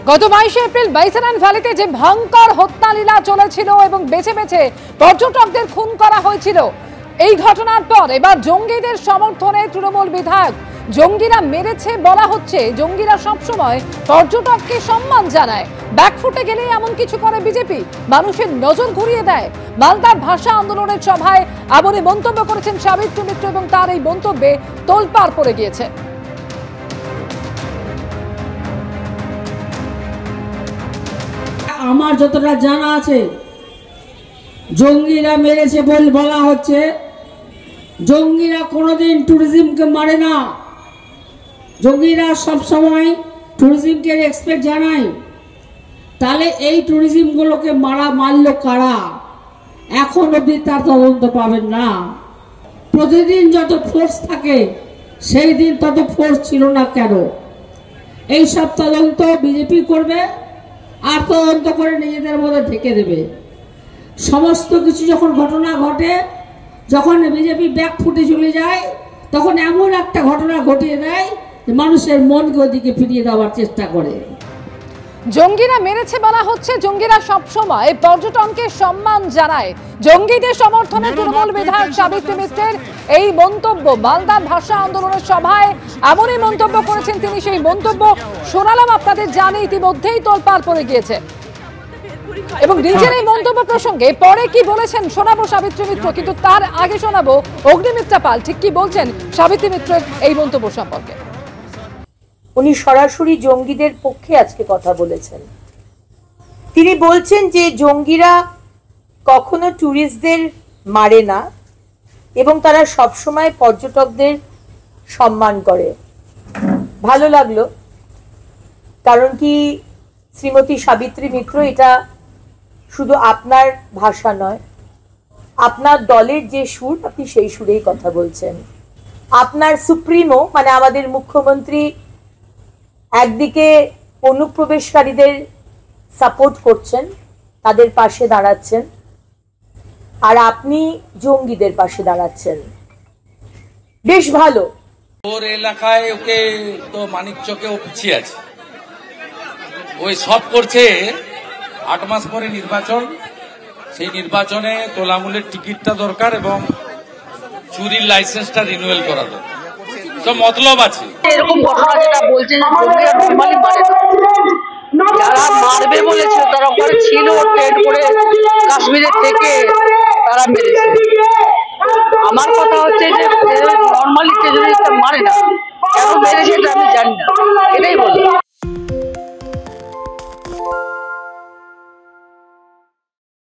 গত 22 এপ্রিল বাইসারান ভ্যালিতে যে ভয়ঙ্কর হত্যালীলা চলেছিল এবং বেছে বেছে পর্যটকদের খুন করা হয়েছিল, এই ঘটনার পর এবার জঙ্গিদের সমর্থনে তৃণমূল বিধায়ক জঙ্গিরা মেরেছে বলা হচ্ছে। জঙ্গিরা সবসময় পর্যটককে সম্মান জানায়, ব্যাকফুটে গেলেই এমন কিছু করে বিজেপি, মানুষের নজর ঘুরিয়ে দেয়। মালদার ভাষা আন্দোলনের সভায় এমনই মন্তব্য করেছেন সাবিত্রী মিত্র এবং তার এই মন্তব্যে তোলপাড় পড়ে গিয়েছে। আমার যতটা জানা আছে, জঙ্গিরা মেরেছে বলা হচ্ছে। জঙ্গিরা কোনোদিন ট্যুরিজমকে মারে না, জঙ্গিরা সব সময় ট্যুরিজমকে রেসপেক্ট জানায়। তাহলে এই ট্যুরিজমগুলোকে মারলো কারা, এখন অবধি তার তদন্ত পাবেন না। প্রতিদিন যত ফোর্স থাকে সেই দিন তত ফোর্স ছিল না কেন? এই সব তদন্ত বিজেপি করবে আর তদন্ত করে নিজেদের মধ্যে ঢেকে দেবে। সমস্ত কিছু যখন ঘটনা ঘটে, যখন বিজেপি ব্যাক ফুটে চলে যায়, তখন এমন একটা ঘটনা ঘটিয়ে দেয় যে মানুষের মনকে ওদিকে ফিরিয়ে দেওয়ার চেষ্টা করে। জঙ্গিরা মেরেছে বলা হচ্ছে, জঙ্গিরা সবসময় পর্যটনকে সম্মান জানায়। জঙ্গিদের সমর্থনে তৃণমূল বিধায়ক সাবিত্রী মিত্রের এই মন্তব্য মালদার ভাষা আন্দোলনের সভায় এমনই মন্তব্য করেছেন তিনি। সেই মন্তব্য শোনালাম আপনাদের, জানি ইতিমধ্যেই তোলপাড় পড়ে গিয়েছে এবং নিজের এই মন্তব্য প্রসঙ্গে পরে কি বলেছেন শোনাবো সাবিত্রী মিত্র, কিন্তু তার আগে শোনাবো অগ্নিমিত্রা পাল ঠিক কি বলছেন সাবিত্রী মিত্রের এই মন্তব্য সম্পর্কে। উনি সরাসরি জঙ্গিদের পক্ষে আজকে কথা বলেছেন। তিনি বলছেন যে জঙ্গিরা কখনো ট্যুরিস্টদের মারে না এবং তারা সবসময় পর্যটকদের সম্মান করে। ভালো লাগলো, কারণ কি শ্রীমতী সাবিত্রী মিত্র, এটা শুধু আপনার ভাষা নয়, আপনার দলের যে সুর আপনি সেই সুরেই কথা বলছেন। আপনার সুপ্রিমো মানে আমাদের মুখ্যমন্ত্রী একদিকে অনুপ্রবেশকারীদের সাপোর্ট করছেন, তাদের পাশে দাঁড়াচ্ছেন, আর আপনি জঙ্গিদের পাশে দাঁড়াচ্ছেন। বেশ ভালো। ওর এলাকায় ওকে তো মানিকচকে ও পিছিয়ে আছে, ওই সব করছে। 8 মাস পরে নির্বাচন, সেই নির্বাচনে তোলামূলের টিকিটটা দরকার এবং চুরির লাইসেন্সটা রিনিউয়াল করা দরকার। সব মতলব আছে। এরকম ঘটনা যেটা বলছেন যারা মারবে বলেছে তারা ওখানে ছিল, ট্রেন করে কাশ্মীরের থেকে তারা মেরেছে। আমার কথা হচ্ছে যে নর্মালি টেররিস্টরা মারে না, কেন মেরেছে এটা আমি জানি না, এটাই বল।